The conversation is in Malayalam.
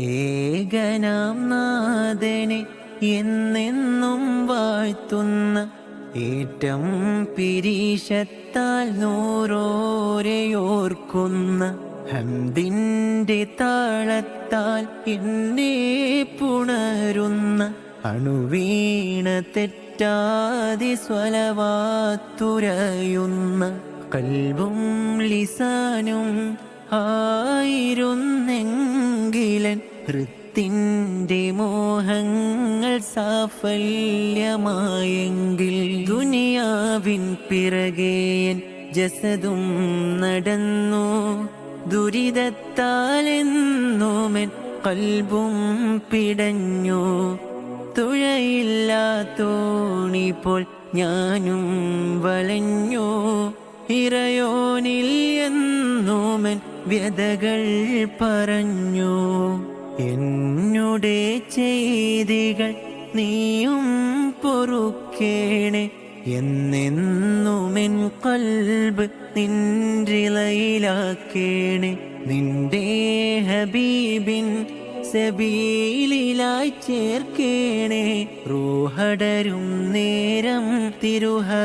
ഏകനാം നാഥനെ എന്നെന്നും വാഴ്ത്തുന്ന ഏറ്റം പിരീശത്താൽ നൂറോരെയോർക്കുന്ന ഹംദിന്റെ താളത്താൽ എന്നെ പുണരുന്ന അണുവീണ തെറ്റാതി സ്വലവാത്തുരയുന്ന കൽബും ലിസാനും ആയിരുന്നെങ്കിലൻ ഹൃത്തിൻ്റെ മോഹങ്ങൾ സാഫല്യമായെങ്കിൽ ദുനിയാവിൻ പിറകേൻ ജസദും നടന്നു ദുരിതത്താലെന്നുമെൻ കൽബും പിടഞ്ഞു തുഴയില്ലാത്തോണി പോൽ ഞാനും വലഞ്ഞു ഇറയോനിൽ എന്നുമെൻ വ്യതകൾ പറഞ്ഞു എന്നുടെ ചെയ്തികൾ നീയും പൊറുക്കേണേ എന്നെന്നുമെൻ കൽബ് നിൻറിളയിലാക്കേണേ നിന്റെ ഹബീബിൻ സബീലിലായി ചേർക്കേണേ റൂഹടരും നേരം തിരുഹലറത്തിലാക്കേ